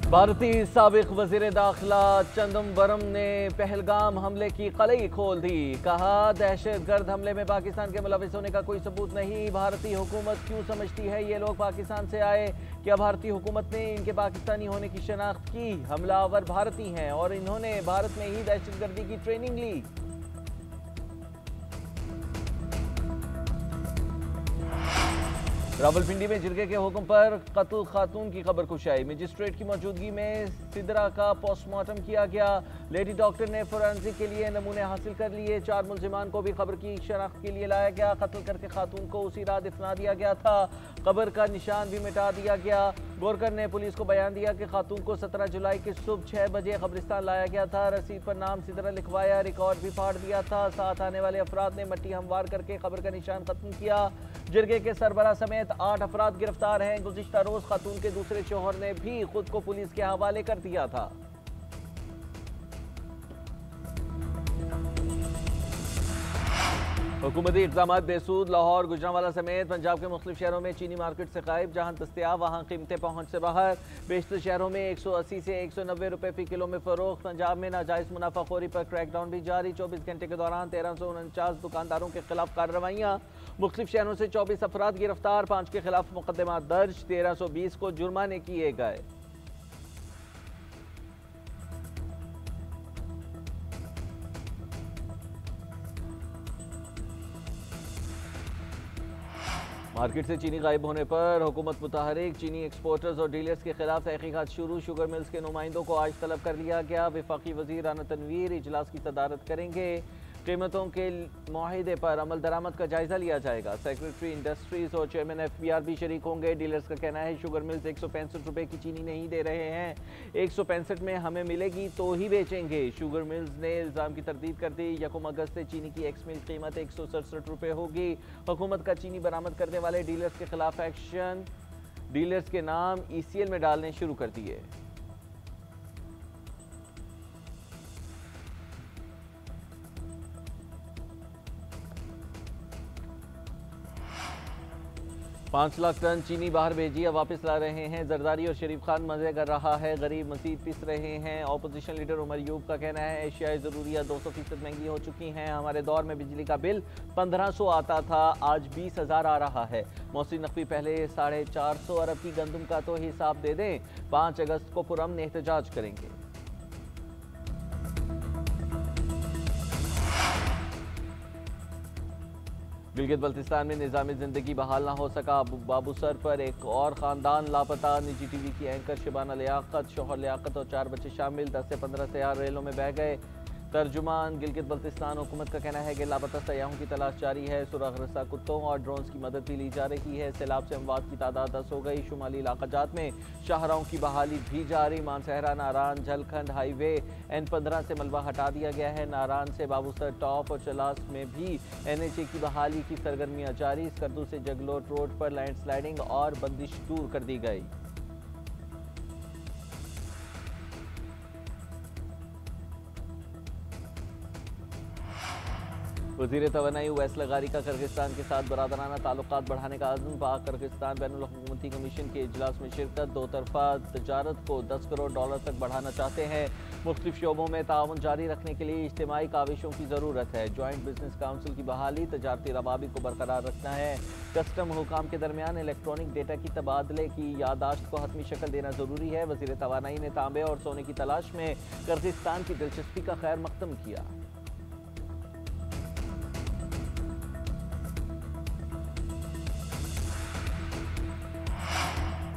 भारतीय साबिक वजीर दाखिला चिदंबरम ने पहलगाम हमले की कलई खोल दी। कहा, दहशतगर्द हमले में पाकिस्तान के मुलविस होने का कोई सबूत नहीं। भारतीय हुकूमत क्यों समझती है ये लोग पाकिस्तान से आए? क्या भारतीय हुकूमत ने इनके पाकिस्तानी होने की शनाख्त की? हमलावर भारतीय हैं और इन्होंने भारत में ही दहशतगर्दी की ट्रेनिंग ली। रावलपिंडी में जिरगे के हुक्म पर कत्ल खातून की खबर कुछ आई। मजिस्ट्रेट की मौजूदगी में सिदरा का पोस्टमार्टम किया गया। लेडी डॉक्टर ने फोरेंसिक के लिए नमूने हासिल कर लिए। 4 मुल्जिमान को भी खबर की शनाख्त के लिए लाया गया। कत्ल करके खातून को उसी रात दफना दिया गया था। खबर का निशान भी मिटा दिया गया। गोरकर ने पुलिस को बयान दिया कि खातून को 17 जुलाई की सुबह 6 बजे कब्रिस्तान लाया गया था। रसीद पर नाम सिदरा लिखवाया, रिकॉर्ड भी फाड़ दिया था। साथ आने वाले अफराद ने मट्टी हमवार करके खबर का निशान खत्म किया। जिरगे के सरबरा समेत 8 अफराद गिरफ्तार हैं। गुज़िश्ता रोज खातून के दूसरे शोहर ने भी खुद को पुलिस के हवाले कर दिया था। हुकूमती इक़दाम बेसूद। लाहौर, गुजरांवाला समेत पंजाब के मुख्तलिफ शहरों में चीनी मार्केट से गायब। जहां दस्तयाब वहां कीमतें पहुंच से बाहर। बेशतर शहरों में 180 से 190 रुपए फी किलो में फरोख्त। पंजाब में नाजायज मुनाफाखोरी पर क्रैकडाउन भी जारी। 24 घंटे के दौरान 1349 दुकानदारों के खिलाफ कार्रवाइयाँ। मुख्तलिफ शहरों से 24 अफराद गिरफ्तार, 5 के खिलाफ मुकदमा दर्ज, 1320 को जुर्माने किए गए। मार्केट से चीनी गायब होने पर हुकूमत मुतहरिक। चीनी एक्सपोर्टर्स और डीलर्स के खिलाफ तहकीकात शुरू। शुगर मिल्स के नुमाइंदों को आज तलब कर लिया गया। वफाकी वजीर राना तनवीर इजलास की सदारत करेंगे। कीमतों के मुआहिदे पर अमल दरामद का जायजा लिया जाएगा। सेक्रेटरी इंडस्ट्रीज और चेयरमैन FBR भी शरीक होंगे। डीलर्स का कहना है शुगर मिल्स 165 रुपए की चीनी नहीं दे रहे हैं। 165 में हमें मिलेगी तो ही बेचेंगे। शुगर मिल्स ने इल्जाम की तरदीद कर दी। 1 अगस्त से चीनी की एक्स मिल कीमत 167 रुपए होगी। हुकूमत का चीनी बरामद करने वाले डीलर्स के खिलाफ एक्शन। डीलर्स के नाम ECL में डालने शुरू कर दिए। पाँच लाख टन चीनी बाहर भेजी, अब वापस ला रहे हैं। जरदारी और शरीफ खान मजे कर रहा है, गरीब मजीद पिस रहे हैं। ऑपोजिशन लीडर उमर यूब का कहना है एशियाई ज़रूरियात 200% महंगी हो चुकी हैं। हमारे दौर में बिजली का बिल 1500 आता था, आज 20,000 आ रहा है। मौसमी नकवी पहले 450 अरब की गंदम का तो हिसाब दे दें। 5 अगस्त को पुरअमन एहतजाज करेंगे। गिलगित बल्तिस्तान में निज़ामी ज़िंदगी बहाल ना हो सका। बाबूसर पर एक और ख़ानदान लापता। निजी TV की एंकर शबाना लियाकत, शोहर लियाकत और 4 बच्चे शामिल। 10 से 15 सयाह रेलों में बह गए। तर्जुमान गिलगित बल्तिस्तान हुकूमत का कहना है कि लापता सयाहों की तलाश जारी है। सुरख रसा कुत्तों और ड्रोन्स की मदद भी ली जा रही है। सैलाब से अमवात की तादाद 10 हो गई। शुमाली इलाक़ाजात में शाहराहों की बहाली भी जारी। मानसहरा, नारान, झलखंड हाईवे N15 से मलबा हटा दिया गया है। नारान से बाबूसर टॉप और चलास में भी NHA की बहाली की सरगर्मियाँ जारी। स्कर्दू से जगलोट रोड पर लैंडस्लाइडिंग और बंदिश दूर कर दी गई। वज़ीर तवानाई उवैस लगारी का किर्गिस्तान के साथ बरादराना ताल्लुकात बढ़ाने का अज़्म। पाक किर्गिस्तान बैनुल हुकूमती कमीशन के इजलास में शिरकत। 2 तरफ़ा तजारत को $10 करोड़ तक बढ़ाना चाहते हैं। मुख्तलिफ शोबों में ताउन जारी रखने के लिए इज्तिमाई काविशों की ज़रूरत है। जॉइंट बिजनेस काउंसिल की बहाली, तजारती रवाबित को बरकरार रखना है। कस्टम हुकाम के दरमियान इलेक्ट्रॉनिक डेटा की तबादले की यादाश्त को हतमी शक्ल देना ज़रूरी है। वज़ीर तवानाई ने तांबे और सोने की तलाश में किर्गिस्तान की दिलचस्पी का खैर मकदम किया।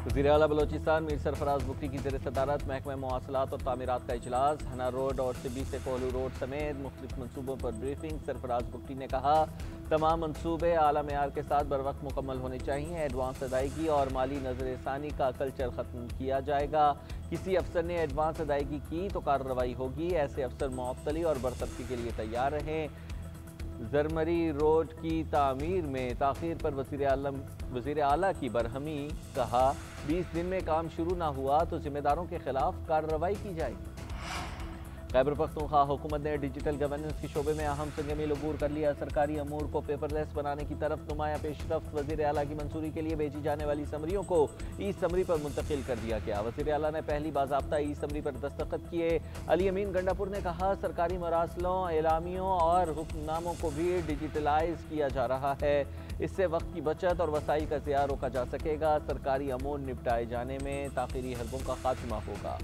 वज़ीर आला बलोचिस्तान मीर सरफराज बुकटी की ज़ेर सदारत महकमा मवासलात और तामीरात का इजलास। हना रोड और सिबी से कोहलू रोड समेत मुख्तलिफ मनसूबों पर ब्रीफिंग। सरफराज बुकटी ने कहा तमाम मनसूबे आला मेयार के साथ बर वक्त मुकम्मल होने चाहिए। एडवांस अदायगी और माली नजरसानी का कल्चर ख़त्म किया जाएगा। किसी अफसर ने एडवांस अदायगी की तो कार्रवाई होगी। ऐसे अफसर मुअत्तली और बरतरफी के लिए तैयार रहें। जरमरी रोड की तामीर में ताख़ीर पर वज़ीर आला की बरहमी। कहा 20 दिन में काम शुरू ना हुआ तो जिम्मेदारों के खिलाफ कार्रवाई की जाएगी। खैबर पख्तूनख्वा हुकूमत ने डिजिटल गवर्नेंस के शोबे में अहम संगमिल अबूर कर लिया। सरकारी अमूर को पेपरलेस बनाने की तरफ नुमाया पेशरफ्त। वज़ीर आला की मंजूरी के लिए भेजी जाने वाली समरियों को ई समरी पर मुंतकिल कर दिया गया। वज़ीर आला ने पहली बाज़ाब्ता ई समरी पर दस्तखत किए। अली अमीन गंडापुर ने कहा, सरकारी मरासलों, एलामियों और हुक्मनामों को भी डिजिटलाइज किया जा रहा है। इससे वक्त की बचत और वसाइल का ज़िया रोका जा सकेगा। सरकारी अमूर निपटाए जाने में ताख़ीरी हरबों का खात्मा होगा।